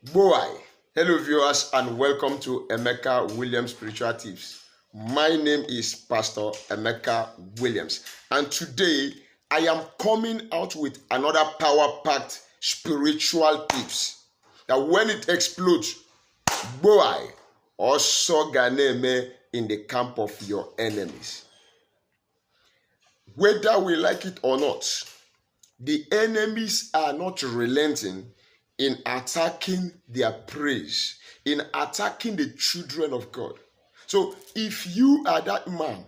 Boy, hello viewers and welcome to Emeka Williams Spiritual Tips. My name is Pastor Emeka Williams and today I am coming out with another power-packed spiritual tips that when it explodes, boy, also ganeme in the camp of your enemies. Whether we like it or not, the enemies are not relenting in attacking their praise, in attacking the children of God. So if you are that man,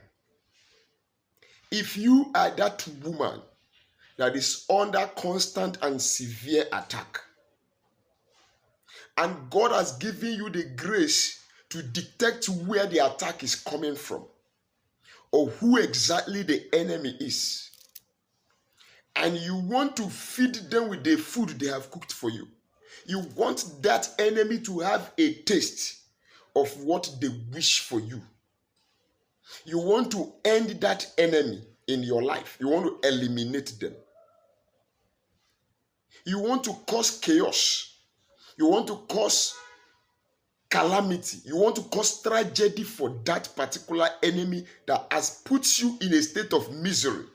if you are that woman that is under constant and severe attack, and God has given you the grace to detect where the attack is coming from, or who exactly the enemy is, and you want to feed them with the food they have cooked for you, you want that enemy to have a taste of what they wish for you. You want to end that enemy in your life. You want to eliminate them. You want to cause chaos. You want to cause calamity. You want to cause tragedy for that particular enemy that has put you in a state of misery.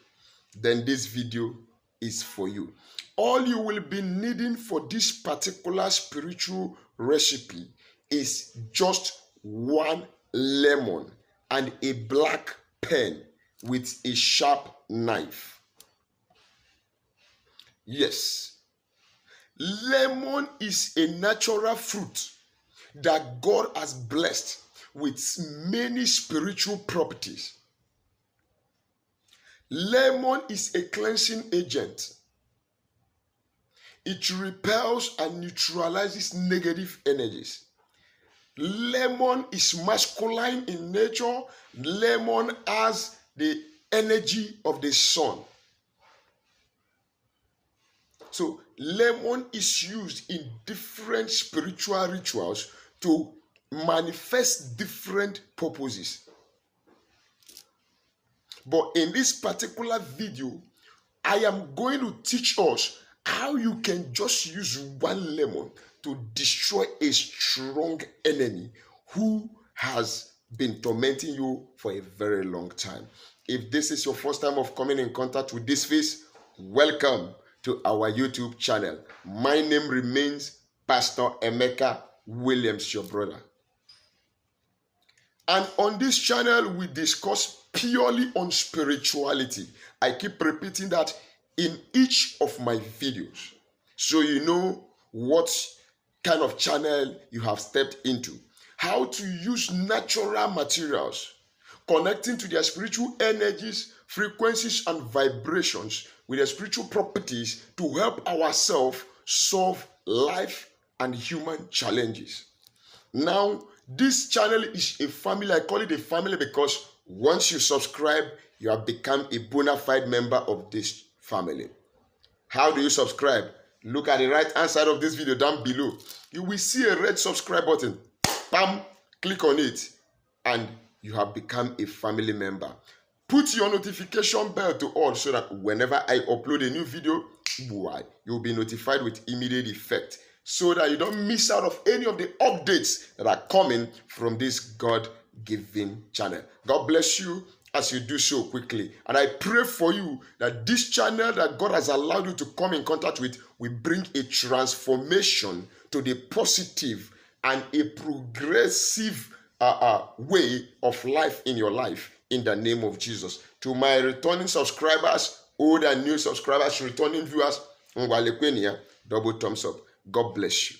Then this video is for you. All you will be needing for this particular spiritual recipe is just one lemon and a black pen with a sharp knife. Yes, lemon is a natural fruit that God has blessed with many spiritual properties. Lemon is a cleansing agent. It repels and neutralizes negative energies. Lemon is masculine in nature. Lemon has the energy of the sun. So lemon is used in different spiritual rituals to manifest different purposes. But in this particular video, I am going to teach us how you can just use one lemon to destroy a strong enemy who has been tormenting you for a very long time. If this is your first time of coming in contact with this face, welcome to our YouTube channel. My name remains Pastor Emeka Williams, your brother. And on this channel, we discuss purely on spirituality. I keep repeating that in each of my videos, so you know what kind of channel you have stepped into. How to use natural materials, connecting to their spiritual energies, frequencies, and vibrations with their spiritual properties to help ourselves solve life and human challenges. Now, this channel is a family. I call it a family because once you subscribe, you have become a bona fide member of this family. How do you subscribe? Look at the right hand side of this video down below. You will see a red subscribe button. Bam! Click on it and you have become a family member. Put your notification bell to all so that whenever I upload a new video, you'll be notified with immediate effect so that you don't miss out of any of the updates that are coming from this God-given channel. God bless you as you do so quickly. And I pray for you that this channel that God has allowed you to come in contact with will bring a transformation to the positive and a progressive way of life in your life in the name of Jesus. To my returning subscribers, old and new subscribers, returning viewers, double thumbs up. God bless you.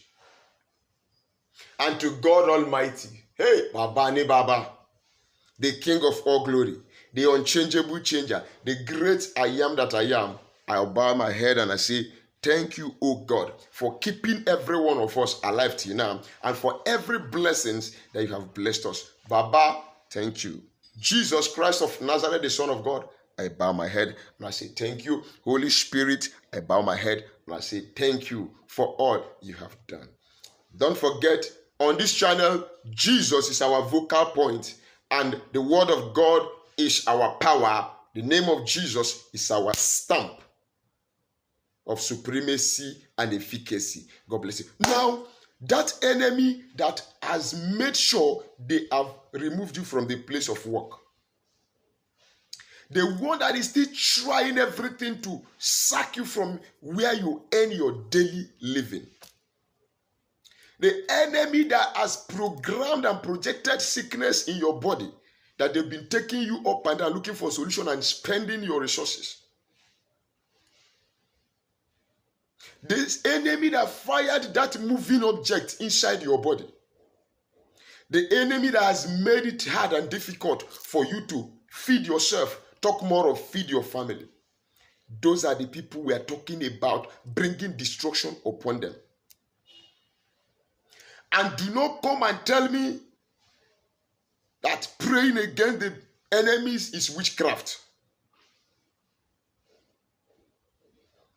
And to God Almighty, hey, Baba ni Baba, the King of all glory, the unchangeable changer, the great I am that I am, I'll bow my head and I say, thank you, O God, for keeping every one of us alive till now and for every blessings that you have blessed us. Baba, thank you. Jesus Christ of Nazareth, the Son of God, I bow my head and I say thank you. Holy Spirit, I bow my head and I say thank you for all you have done. Don't forget, on this channel, Jesus is our vocal point and the word of God is our power. The name of Jesus is our stamp of supremacy and efficacy. God bless you. Now, That enemy that has made sure they have removed you from the place of work. The one that is still trying everything to sack you from where you earn your daily living. The enemy that has programmed and projected sickness in your body, that they've been taking you up and down looking for a solution and spending your resources. This enemy that fired that moving object inside your body. The enemy that has made it hard and difficult for you to feed yourself, talk more of feed your family. Those are the people we are talking about, bringing destruction upon them. And do not come and tell me that praying against the enemies is witchcraft.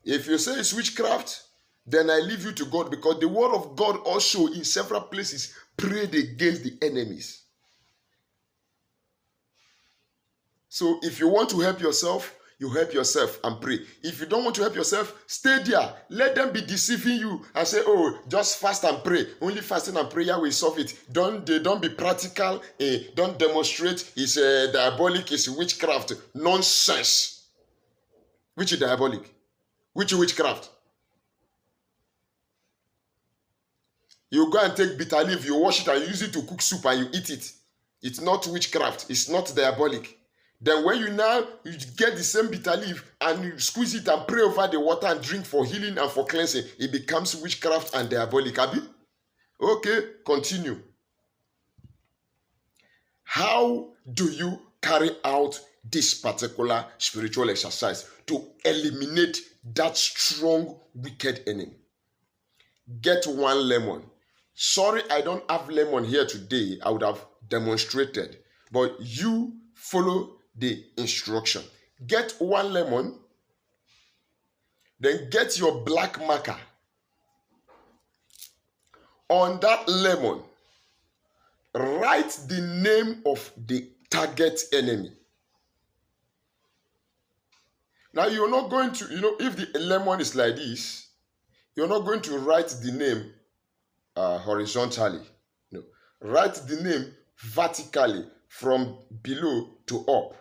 If you say it's witchcraft, then I leave you to God, because the word of God also in several places prayed against the enemies. So if you want to help yourself, you help yourself and pray. If you don't want to help yourself, stay there. Let them be deceiving you and say, oh, just fast and pray. Only fasting and prayer will solve it. Don't be practical. Don't demonstrate. It's diabolic. It's witchcraft. Nonsense. Which is diabolic? Which is witchcraft? You go and take bitter leaf, you wash it and use it to cook soup and you eat it. It's not witchcraft. It's not diabolic. Then when you get the same bitter leaf and you squeeze it and pray over the water and drink for healing and for cleansing, it becomes witchcraft and diabolic. Abi? Okay, continue. How do you carry out this particular spiritual exercise to eliminate that strong, wicked enemy? Get 1 lemon. Sorry, I don't have lemon here today. I would have demonstrated. But you follow the instruction. Get 1 lemon. Then get your black marker. On that lemon, write the name of the target enemy. Now you're not going to, if the lemon is like this, you're not going to write the name horizontally. No. Write the name vertically from below to up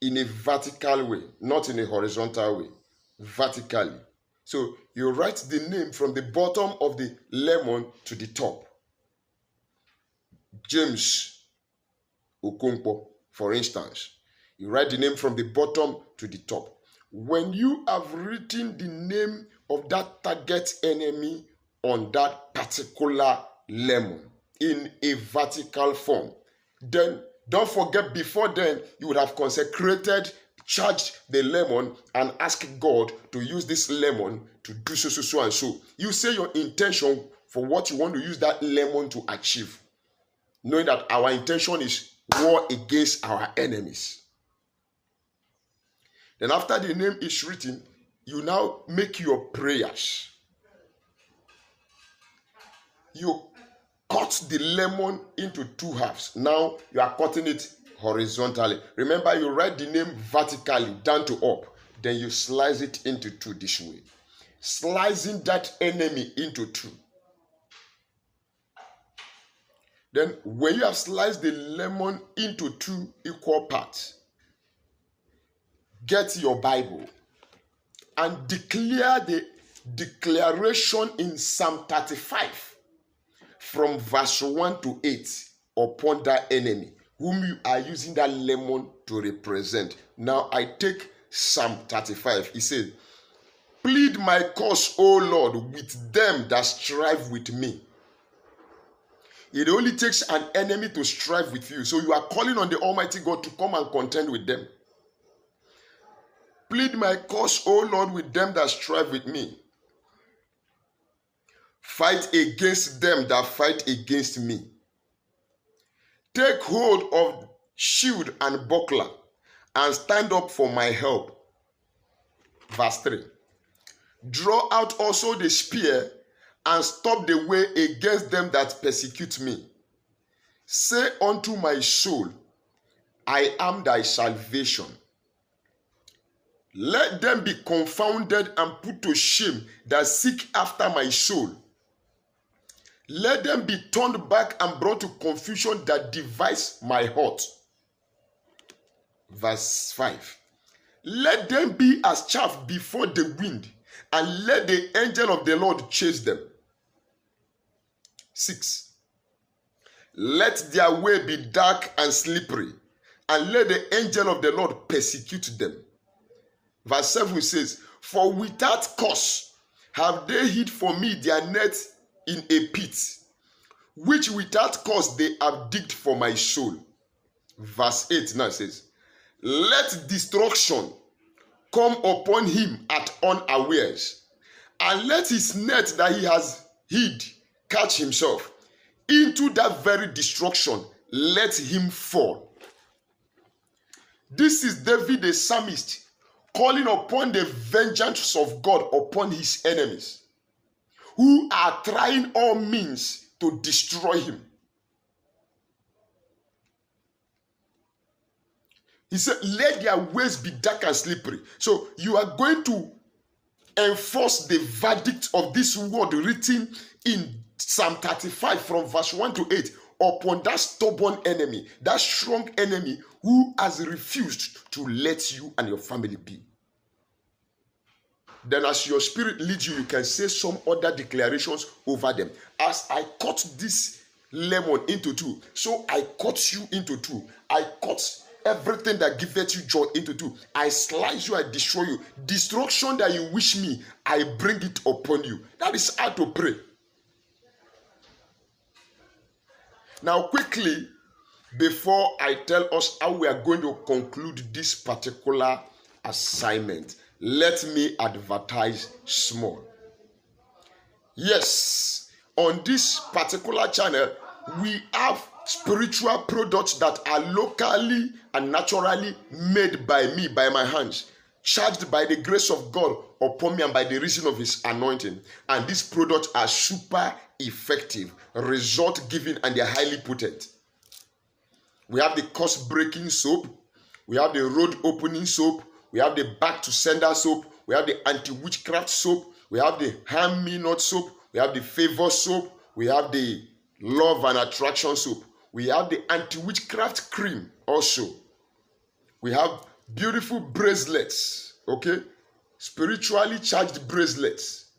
in a vertical way, not in a horizontal way, vertically. So you write the name from the bottom of the lemon to the top. James Okonkwo, for instance. You write the name from the bottom to the top. When you have written the name of that target enemy on that particular lemon in a vertical form, then don't forget, before then you would have consecrated, charged the lemon and asked God to use this lemon to do so and so. You say your intention for what you want to use that lemon to achieve, knowing that our intention is war against our enemies. Then after the name is written, you now make your prayers. You cut the lemon into 2 halves. Now you are cutting it horizontally. Remember, you write the name vertically down to up. Then you slice it into 2 this way. Slicing that enemy into 2. Then when you have sliced the lemon into 2 equal parts, get your Bible and declare the declaration in Psalm 35 from verse 1 to 8 upon that enemy whom you are using that lemon to represent. Now I take Psalm 35. He says, plead my cause, O Lord, with them that strive with me. It only takes an enemy to strive with you. So you are calling on the Almighty God to come and contend with them. Plead my cause, O Lord, with them that strive with me. Fight against them that fight against me. Take hold of shield and buckler and stand up for my help. Verse 3. Draw out also the spear and stop the way against them that persecute me. Say unto my soul, I am thy salvation. Let them be confounded and put to shame that seek after my soul. Let them be turned back and brought to confusion that divides my heart. Verse 5. Let them be as chaff before the wind, and let the angel of the Lord chase them. 6. Let their way be dark and slippery, and let the angel of the Lord persecute them. Verse 7 says, for without cause have they hid for me their net in a pit, which without cause they have digged for my soul. Verse 8 now says, let destruction come upon him at unawares, and let his net that he has hid catch himself. Into that very destruction let him fall. This is David the psalmist calling upon the vengeance of God upon his enemies, who are trying all means to destroy him. He said, let their ways be dark and slippery. So you are going to enforce the verdict of this word written in Psalm 35 from verse 1 to 8 upon that stubborn enemy, that strong enemy who has refused to let you and your family be. Then as your spirit leads you, you can say some other declarations over them. As I cut this lemon into two, so I cut you into two. I cut everything that giveth you joy into two. I slice you, I destroy you. Destruction that you wish me, I bring it upon you. That is how to pray. Now quickly, before I tell us how we are going to conclude this particular assignment, let me advertise small. Yes, on this particular channel, we have spiritual products that are locally and naturally made by me, by my hands, charged by the grace of God upon me and by the reason of his anointing. And these products are super effective, result giving, and they're highly potent. We have the curse breaking soap, we have the road opening soap, we have the back to sender soap, we have the anti-witchcraft soap, we have the harm me not soap, we have the favor soap, we have the love and attraction soap, we have the anti-witchcraft cream also. We have beautiful bracelets, okay? Spiritually charged bracelets,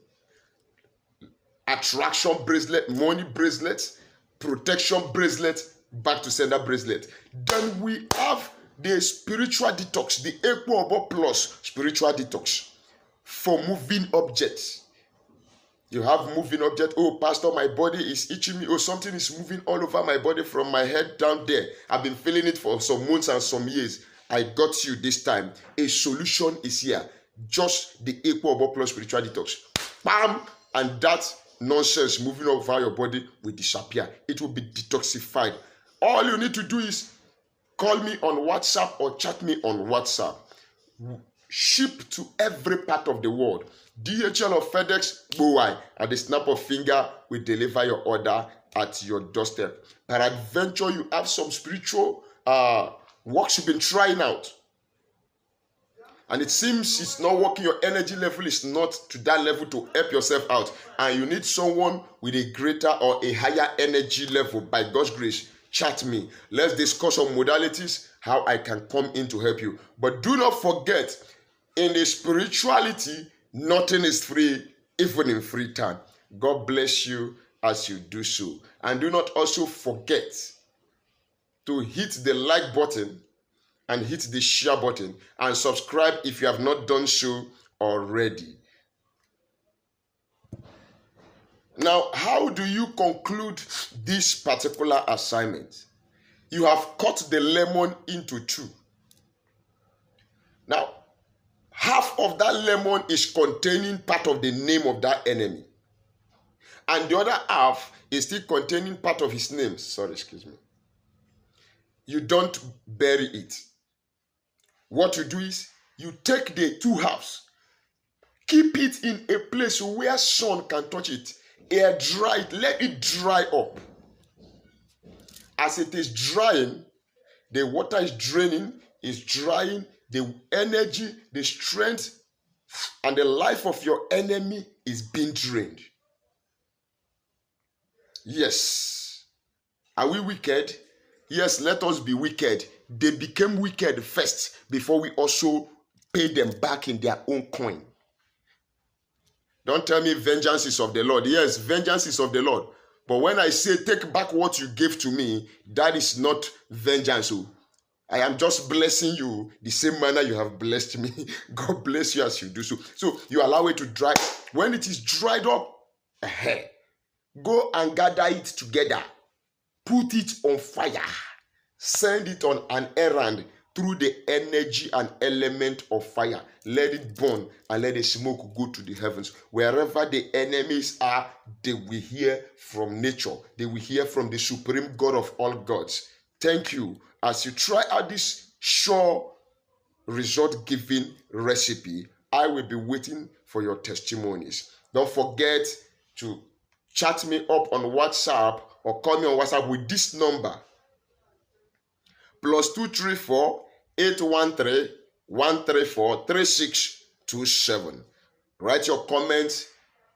attraction bracelet, money bracelets, protection bracelet, back to sender bracelet. Then we have the spiritual detox, the Equo Plus spiritual detox for moving objects. You have moving object. Oh, pastor, my body is itching me. Oh, something is moving all over my body from my head down there. I've been feeling it for some months and some years. I got you this time. A solution is here. Just the Equo Plus spiritual detox. Bam! And that nonsense moving over your body will disappear. It will be detoxified. All you need to do is call me on WhatsApp or chat me on WhatsApp. Ship to every part of the world. DHL or FedEx, boy, at the snap of finger, we deliver your order at your doorstep. Peradventure, you have some spiritual works you've been trying out, and it seems it's not working. Your energy level is not to that level to help yourself out, and you need someone with a greater or a higher energy level. By God's grace, chat me. Let's discuss on modalities, how I can come in to help you. But do not forget, in the spirituality, nothing is free, even in free time. God bless you as you do so. And do not also forget to hit the like button and hit the share button and subscribe if you have not done so already. Now, how do you conclude this particular assignment? You have cut the lemon into two. Now, half of that lemon is containing part of the name of that enemy, and the other half is still containing part of his name. Sorry, excuse me. You don't bury it. What you do is you take the two halves, keep it in a place where sun can touch it, air dry it, let it dry up. As it is drying, the water is draining, is drying, the energy, the strength, and the life of your enemy is being drained. Yes. Are we wicked? Yes, let us be wicked. They became wicked first before we also pay them back in their own coin. Don't tell me vengeance is of the Lord. Yes, vengeance is of the Lord. But when I say take back what you gave to me, that is not vengeance. I am just blessing you the same manner you have blessed me. God bless you as you do so. So you allow it to dry. When it is dried up, go and gather it together. Put it on fire. Send it on an errand through the energy and element of fire. Let it burn and let the smoke go to the heavens. Wherever the enemies are, they will hear from nature. They will hear from the supreme God of all gods. Thank you. As you try out this sure result-giving recipe, I will be waiting for your testimonies. Don't forget to chat me up on WhatsApp or call me on WhatsApp with this number. +234 813 134 3627. Write your comments,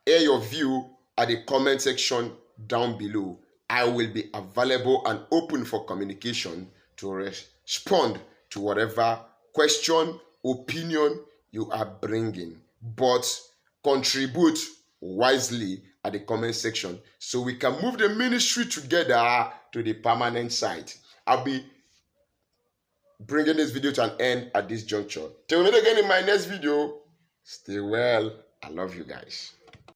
air your view at the comment section down below. I will be available and open for communication to respond to whatever question, opinion you are bringing. But contribute wisely at the comment section so we can move the ministry together to the permanent site. I'll be bringing this video to an end at this juncture. Till we meet again in my next video, stay well. I love you guys.